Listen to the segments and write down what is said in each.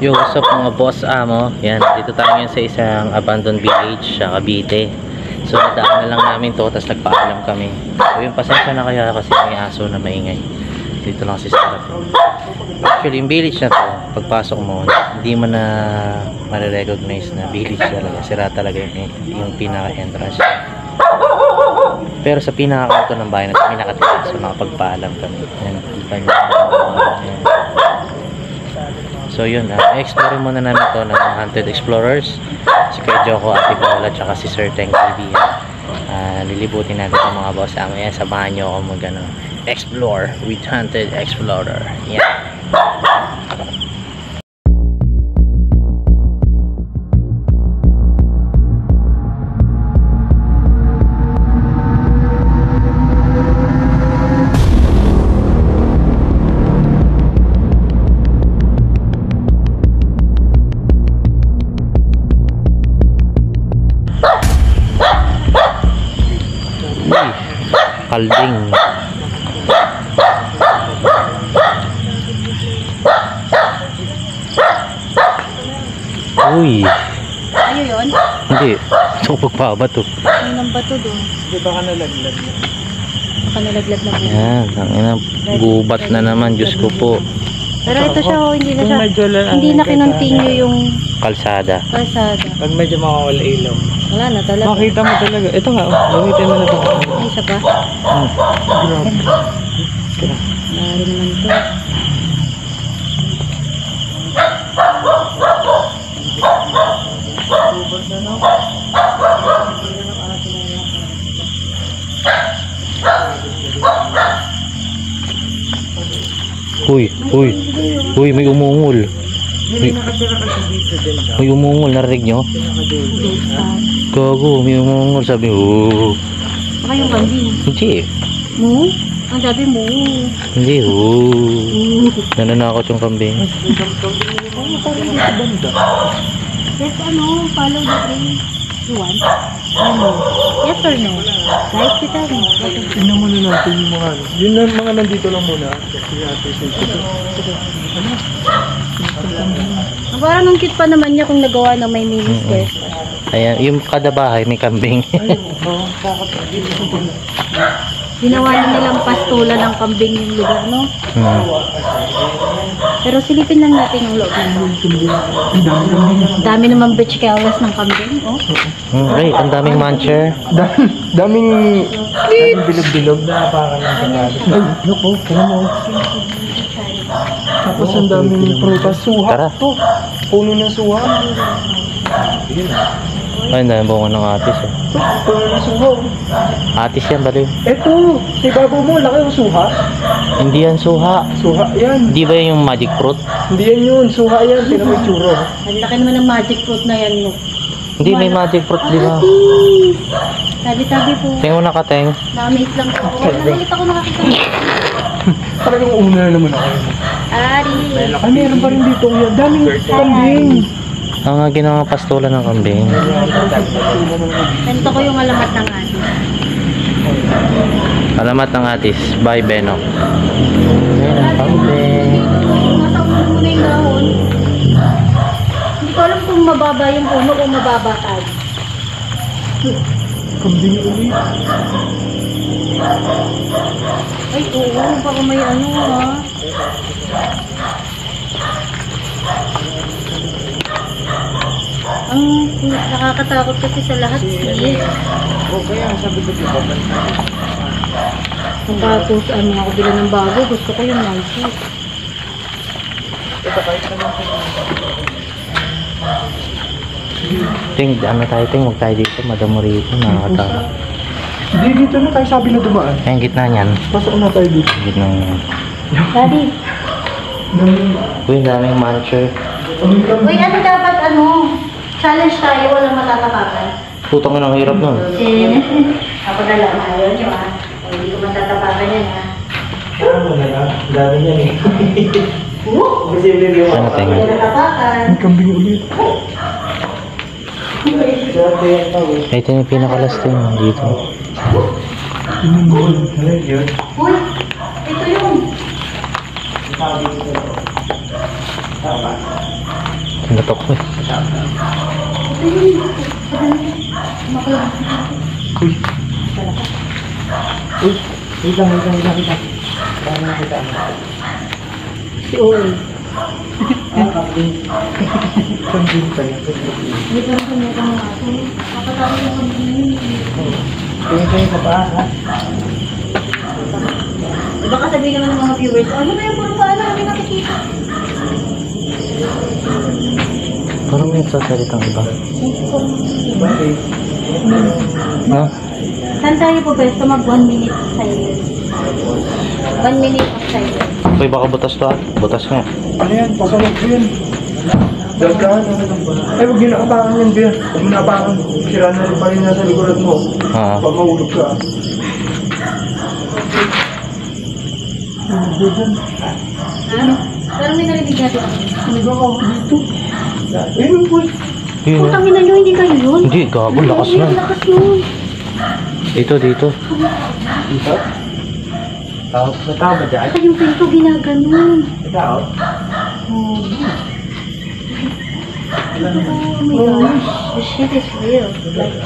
Yo, what's up mga boss amo? Yan, dito tayo ngayon sa isang abandoned village sa Cavite. So nadaan na lang namin to, tapos nagpaalam kami. So yung pasensya na kaya kasi may aso na maingay. Dito lang si Sarah. Actually yung village na to, pagpasok mo, hindi mo na marirecognize na village talaga. Sira talaga yung pinaka-entrance. Pero sa pinaka-kanto ng bahay na kami nakatira, so nakapagpaalam kami. Yan, kita nyo. So yun, explore muna namin to ng Haunted Explorers. Si Kuya Joko, Ate Paula, tsaka si Sir Teng TV. Lilibutin natin ang mga boss. Ayan, samahan nyo ako explore with Haunted Explorer. Yeah. Kalding. Uy. Ayo yun? Hindi. Ito pagpabato. Ay, nang bato doon. Di ba ka nalaglag na? Baka nalaglag na po. Yan. Gubat na naman. Diyos ko po. Pero ito siya, oh, hindi na siya. Hindi na Hindi kinontinue yung Kalsada. kalsada. Pag medyo makawala ilaw. Wala na talaga. Makita mo talaga. Ito nga, gamitin mo na ito. Ay, isa pa. Grabe. Mari naman ito. Uy. Uy. Uy, may umungol. Hindi nakatira ka sa dito din. May umungol. Narinig nyo? Gago. May umungol. Sabi, oh. Baka yung kambing. Hindi. Mo? Ang sabi mo. Hindi, oh. Nananakot yung kambing. Ano parang dito banda? Yes, ano? Follow the train. You want? Ano? Yes or no? Like kita mo. Tingnan muna natin yung mga ano. Yun lang mga nandito lang muna. Kasi ate sa Parang ang cute pa naman niya kung nagawa na may mini stairs. Ayan, yung kada bahay may kambing. Ginawa na nilang pastula ng kambing yung lugar, no? Pero silipin lang natin yung loob ng dami naman beach careless ng kambing, oh. Ay, ang daming muncher. daming bilog-bilog na parang ng kagalit. Ay, look oh, kaya mo. Tapos ang daming prutas. Suha Tara. to. Puno ng suha. Ay, ang daming bunga ng atis. Eh. Puno ng suha. Atis yan, baliw. Eto, si babo mo, laki yung suha. Hindi yan suha. Suha yan. Hindi ba yan yung magic fruit? Hindi yan yun, suha yan. Pinamitsuro. Ang laki naman ng magic fruit na yan, no? Hindi, may magic fruit, di ba? Tabi-tabi po. Tingnan mo na ka, Teng. Na-amaze lang ako. Nakakita ko nakakita. Talagang una na naman ako. Ari. Ay, meron pa rin dito. Yan. Daming kambing. Ang ginawa pastula ng kambing. Ganito ko yung alamat ng atin. Alamat ng atis. Bye, Beno. Ayan ang kambing. Nasa ulo mo na yung dahon. Hindi ko alam kung mababa yung puno o mababa tayo. Kambing ulit. Ay, oo. Baka may ano, ha? Ang nakakatakot kasi sa lahat, sis. Okay, ang sabi ko dito. Kung tapos, ano ako bila ng bago, gusto ko yung Nike. Ito kahit naman sa Ting, ano tayo, Ting? Huwag tayo dito. Madamo rito. Nakakatakot. Hindi, dito na tayo sabi na dumaan. Ay, ang gitna niyan. Pasok na tayo dito. Ang gitna niyan. Daddy. Uy, ang daming muncher. Uy, ano dapat, ano? Challenge tayo, walang matatapakan. Putang ina, ang hirap nun. Ako na lang, ayaw nyo, ha? O, hindi ko matatapakan yan, ha? Ano na lang? Dami niyan eh. Kasi hindi mo. Ano, Ting? Hindi matatapakan. May kambing ulit. Dati yan pa eh. Ito yung pinakalasting dito. Yun. Uy, ito yung. Tama. Natok ko eh. Uy. Uy. Wait lang. Paano nakita mo? Si Owen. Kambing. Kambing pa yan. Hindi pa rin kami mga aso. Kapatawag yung kami ngayon. Tingin ka pa, ha? Baka sabihin naman ng mga viewers, ano ba yung puro paano kami nakikita? Parang may sasalitang iba. Bakit? No? Saan tayo po pwesto mag 1 minute silence? 1 minute of silence. Uy, baka butas to ah. Butas nga. Ano yan? Pasalok ko yan. Dagaan. Ay, huwag yun nakapakan yan, Bea. Huwag mo nakapakan. Sira na rin pa rin nasa likuran mo. Ah. Pag mahulog ka. Ha? Parang may narinig natin ako. Sinigaw ako dito. Ayun, boy. Yun. Putang ina nyo, hindi kayo yun. Hindi, gago. Lakas Ay, nun. lakas nun. Dito. Dito? Tao? May tao ba dyan? Ay, yung pinto ginaganon. May tao? Oh, oh my gosh. The shit is real. Like,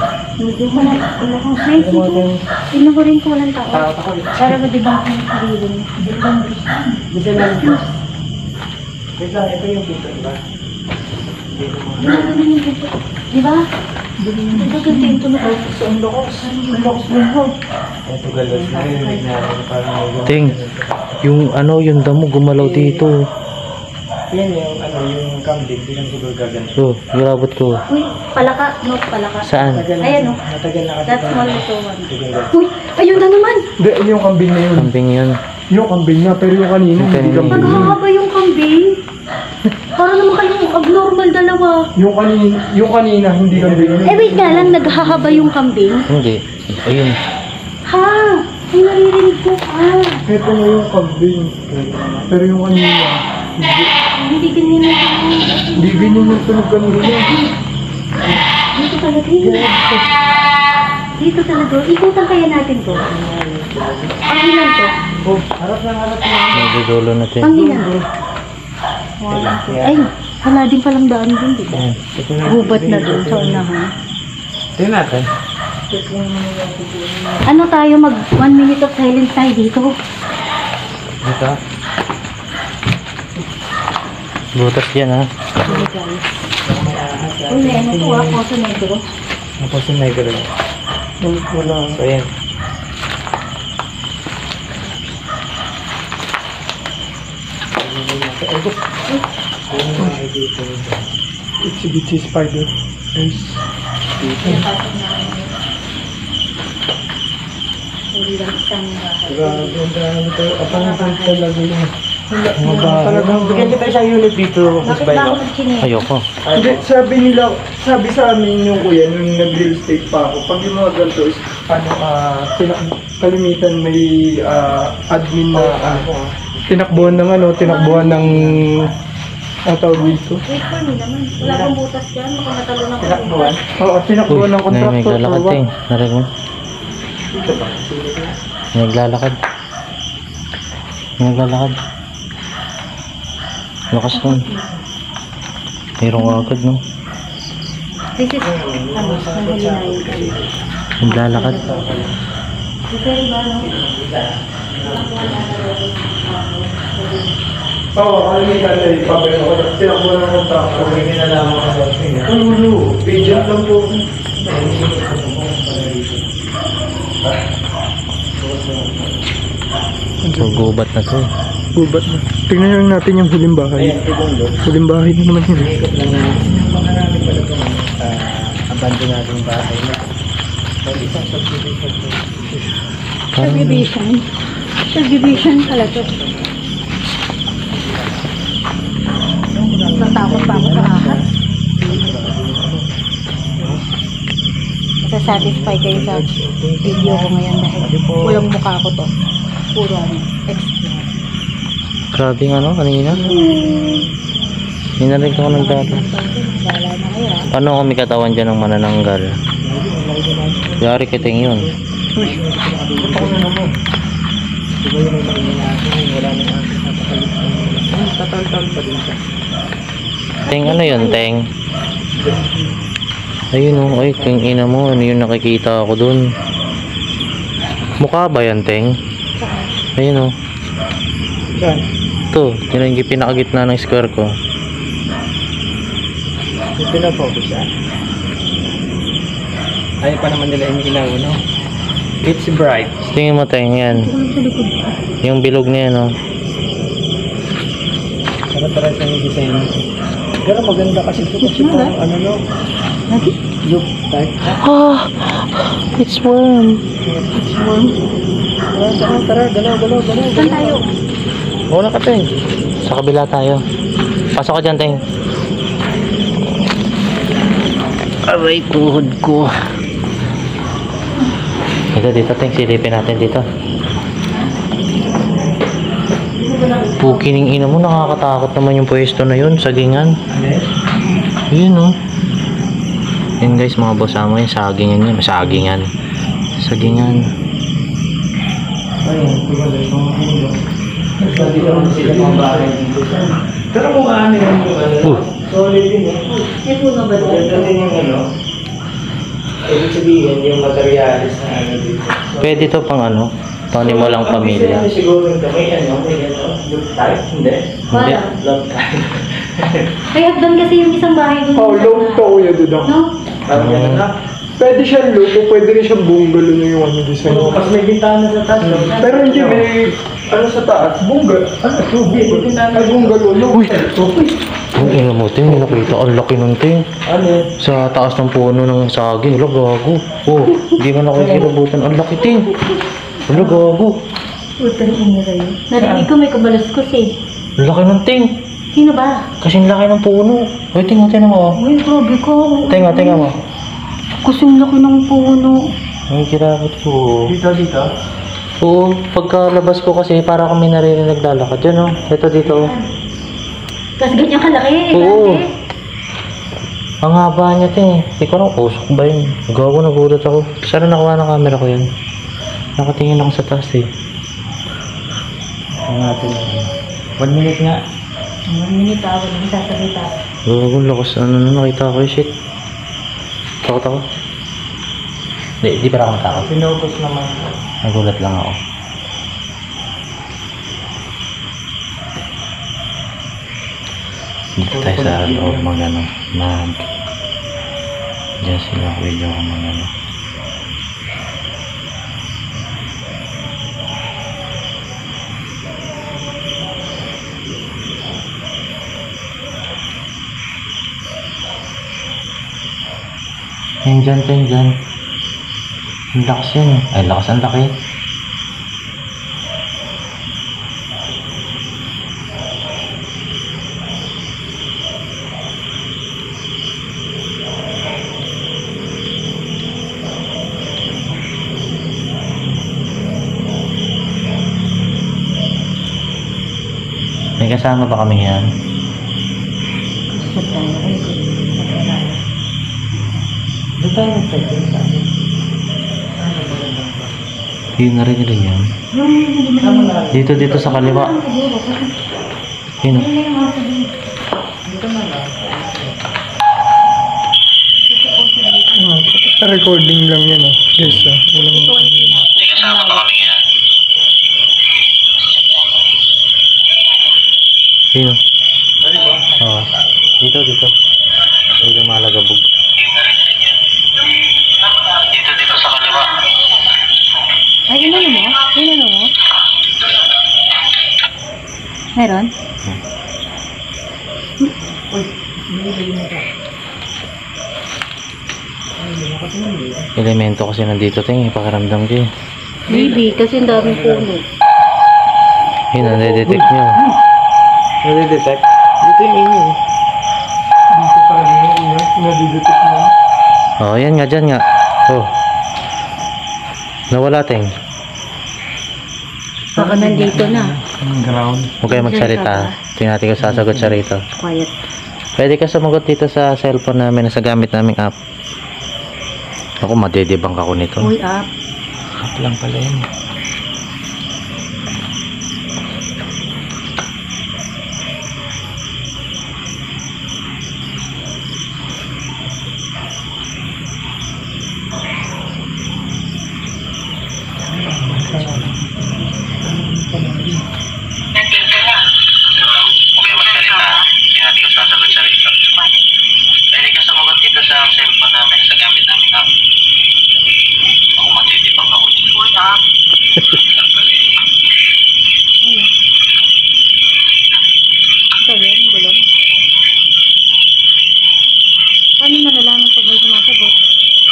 hindi ko na, friends dito. Tingnan ko rin kung walang tao. Para madibang ko yung sarili mo. Bisa lang ito. Wait lang, ito yung pinto, diba? Ginaganon yung pinto. Diba? Ito yung pinto na. Ang lakas. Ang lakas mo mo. Ito galas na rin. Parang may Ting, yung damo gumalaw dito. yan yung yung kambing. Bilang siguro gagan. So, grabot ko. Uy, palaka. No, palaka. Saan? Ayan, oh. Matagal na kasi. That's small little one. Matagal. Uy, ayun na naman. Hindi, yung kambing na yun. Kambing yun. Yung kambing na, pero yung kanina, Yung hindi kanina. kambing. Naghahaba yung kambing. Parang naman kayong abnormal dalawa. Yung kanina, hindi kambing. Eh, wait nga lang, naghahaba yung kambing. Hindi. Ayun. Ha? Ay, naririnig ko. Ah, Ito nga yung kambing. Pero yung kanina, hindi ganyan na ako. hindi ganyan yung tunog kanina. Dito talaga yun. Dito talaga. Ikutan kaya natin to. Pangilan to. Oh, harap na. Nagdodolo na ito. Pangilan to. Ay, wala din palang daan dun, di ba? Gubat na dun sa unahan. Tingnan natin. Ano tayo, mag 1 minute of silence tayo dito. Dito? Butas yan ha. Sige guys. Uy, may ano to ah, Poso Negro. Tapos yung negro. Wala. So, ayan. Exhibit si spider. Yes. Hindi lang isang bahay. Grabe, ang dami tayo. Abang talaga yun. Talagang ganyan tayo sa unit dito. Bakit ba ako nagchinelas? Ayoko. Hindi, sabi sa amin yung kuya, nung nag-real estate pa ako, pag yung mga ganito is, kalimitan may admin na, tinakbuhan ng, ang tawag dito. Wait for me naman. Wala kang butas dyan. Mukhang natalo na ako. Oo, tinakbuhan ng Uy, contractor. may naglalakad ting. Narinig mo? Dito ba? May naglalakad. May naglalakad. Lakas nun. Mayroong agad no. This is, nanghulinayin kami. Naglalakad. Pero ba, no? Oo, kalimitan na yung pabay ako. Tinakbuhan ng contractor. Kung hindi na lamang ako. Agent lang po. So, gubat na to. Gubat na. Tingnan lang natin yung huling bahay. Huling bahay na naman yun. Ikot lang na makarami pala itong abandonadong bahay na isang subdivision. Subdivision. Subdivision pala to. Natakot pa ako sa ahas. Satisfy kayo sa video ko ngayon dahil walang mukha ko to. Puro explore. Grabe nga no, kanina. Minarinig ako ng data. Wala na kayo ah. Paano kung may katawan dyan ng manananggal? Yari kiting yun. nakatal-tal pa din siya. Teng, ano yun, Teng? Ayun o, ay, Teng, ina mo, ano yung nakikita ako dun? Mukha ba yan, Teng? Ayun o. Saan? Ito, yun yung pinakagitna ng square ko. Yung pinafocus siya. Ayaw pa naman nila yung ilaw, no? It's bright. Tingin mo, Teng, yan. Sa likod ko. Yung bilog na yan, o. Tara-tara sa yung design. Pero maganda kasi ito kasi parang ano no? Lagi? Look type. Ah, it's warm. Tara, galaw. Saan tayo? Muna ka, Teng. Sa kabila tayo. Pasok ka dyan, Teng. Aray, tuhod ko. Dito, Teng. Silipin natin dito. Pukining ina mo, nakakatakot naman yung pwesto na yun. Sagingan. Yun, oh. Yun, guys, mga boss amo yun. Sagingan yun. Sagingan. Pero kung ano yung solid din eh. May puno ba doon? Ganda din yung ano. Ibig sabihin yung materialis na ano dito. Pwede to pang ano? Panimo lang pamilya. Siguro yung may ano, may ano, look type, hindi. Hindi. Love type. Kaya doon kasi yung isang bahay doon. Oh, low to kuya doon. No? Parang ganun na. Pwede siyang logo, pwede rin siyang bungalow na yung ano design. Mas may bintana sa taas. no? Pero hindi, may ano sa taas, ano, tubig. May bungalow, logo. Uy! Ang ina mo, Ting. May nakita. Ang laki nun, Ting. Ano yun? Sa taas ng puno ng saging. Wala, gago. Oh, hindi man ako kinabutan. Ang laki, Ting. Wala, gago. Puta rin inira yun. Narinig ko may kabalaskos eh. Ang laki nun, Ting. Sino ba? Kasing laki ng puno. Uy, Ting, tingnan mo. Uy, grabe ko. Tingnan mo. Kasing laki ng puno. Ang kirakot ko. Dito. Oo, pagkalabas ko kasi para kami naririnig naglalakad. Yan, oh. Ito dito, oh. Tapos ganyan kalaki. Oo. Grabe. Ang haba niya, Ting. Hindi ko lang, usok ba yun? Gago, nagulat ako. Sana nakuha ng camera ko yan. Nakatingin ako sa taas, eh. Ang natin. 1 minute nga. 1 minute ako. Hindi sasalita. Gago, lakas. Ano na, nakita ko yung shit. Takot ako. Di para akong takot. Pinocus naman. Nagulat lang ako. Dito tayo sa loob mag-ano. Diyan sila video ko mag-ano. Yan dyan. Ang lakas yan. Ay, lakas ang laki. May kasama ba kami yan? Gusto tayo. Ay, Doon tayo nag-check din sa akin. Hindi narinig yan. yung hindi mo Tama na. Dito sa kaliwa. Yun. Ano yung mga sabihin? Dito na lang. Sa recording lang yan, oh. Guys, walang... May kasama ba kami yan? Sino? Oo. Dito. Dito malagabog. Dito sa kaliwa. Ay, inano mo? Meron? Elemento kasi nandito tayo, pakiramdam ko eh. Maybe, kasi ang daming puno. Yun, nade-detect nyo. Nade-detect? Dito yung inyo, eh. Dito sa ano yung inyo, nadidetect mo. Oh, yan nga, dyan nga. Oh. Nawala tayong. Baka nandito na. Ground. Huwag kayo magsalita. Tingnan natin kung sasagot siya rito. Quiet. Pwede ka sumagot dito sa cellphone namin, sa gamit naming app. Ako, madedebang ako nito. Uy, up. App lang pala yun.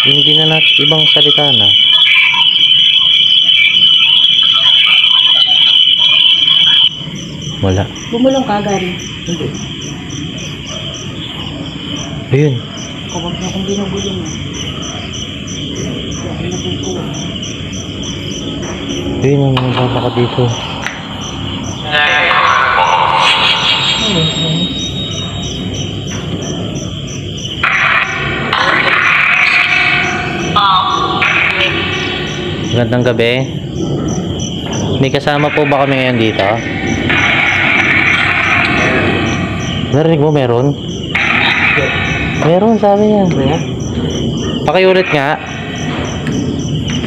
Hindi na natin ibang salita na. Wala. Bumulong ka, Gary. Hindi. Ayun. Huwag na akong binubulong. Huwag na po. Ayun, ang mga baka dito. Magandang gabi. May kasama po ba kami ngayon dito? Narinig mo meron? Meron, sabi niya. Pakiulit nga.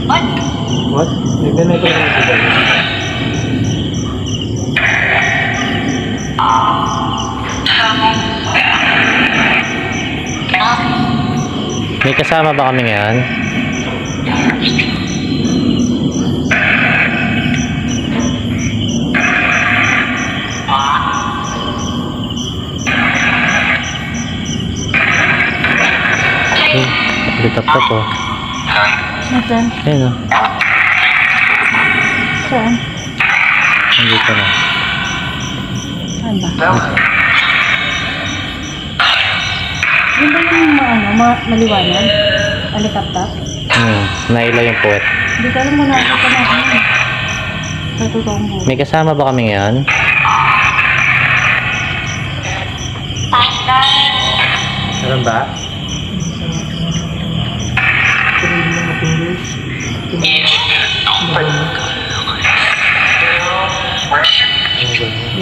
What? Hindi na ito na ito. May kasama ba kami ngayon? Litap-tap po. Nasaan? Ayun o. Saan? Nandito na. Saan ba? Yun ba yung maliwanag? Alitap-tap? Nailaw yung puwet. Hindi ko alam mo na ako na ako. Sa totoong buhay. May kasama ba kami ngayon? Meron ba?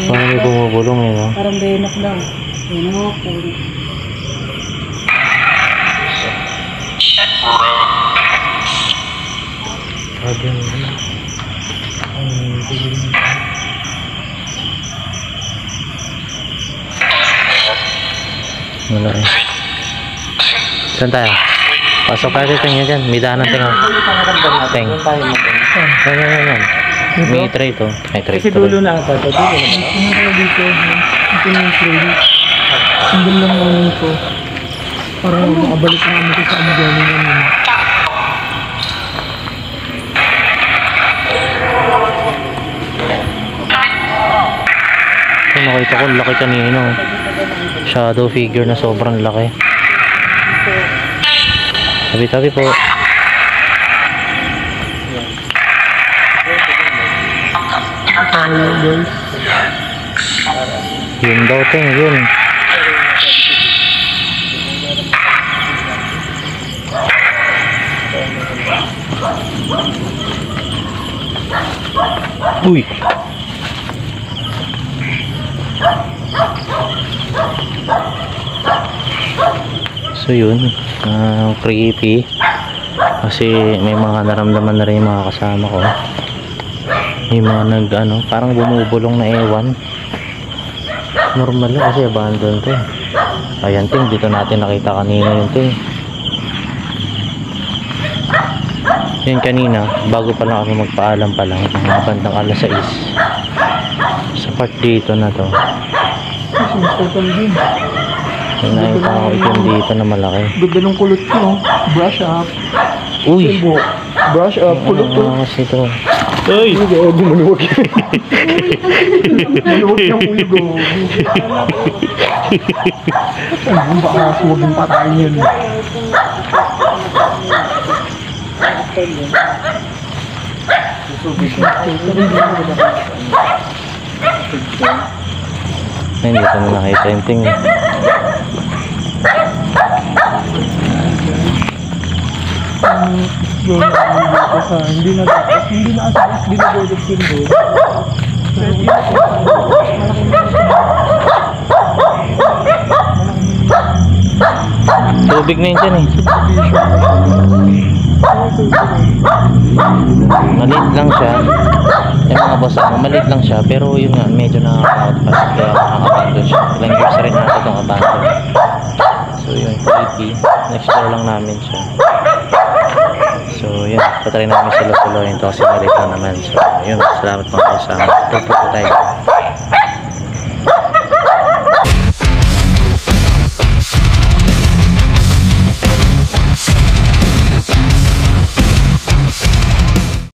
Parang may bumubulong eh, no? Parang benok daw. Benok. Wala eh. Saan tayo? Pasok tayo dito nyo dyan. May daanan tingnan. Teng. Yan. May tray to. May tray to. Kasi dulo na ata. Dulo na ba? Ano pala dito? Ito na yung tray. Sandal lang namin ko. Para makabalik na kami sa ano galing namin. Nakita ko laki kanino. Shadow figure na sobrang laki. Tabi-tabi po. Yun daw ting, yun. Uy. So yun, creepy kasi may mga naramdaman na rin yung mga kasama ko. May mga parang bumubulong na ewan. Normal lang kasi abandon to. Ayan ting, dito natin nakita kanina yun ting. Yan kanina, bago pa lang kami magpaalam pa lang, mga bandang alas 6 sa part dito na to. May nakita ako itim dito na malaki. Ganda ng kulot ko. Brush up. Uy! Brush up. Kulot ko. Kasi ito. Uy! Maluwag yan. Maluwag yung ulo. Ay, baka huwag yung patayin yun. Ay, hindi ko na nakita yung ting. Hindi na asas, hindi na bodog sindo. Tubig na yun dyan eh. Maliit lang siya. Yung mga boss ako, maliit lang siya. Pero yun nga, medyo nakakatakot pa. Kaya nakakabandon siya. Ilang years rin natin itong abandon. So yun, creepy. Next door lang namin siya. So yun, patry namin sila-suluhin to kasi maliit lang naman. So yun, salamat mga kasama. Thank you po tayo.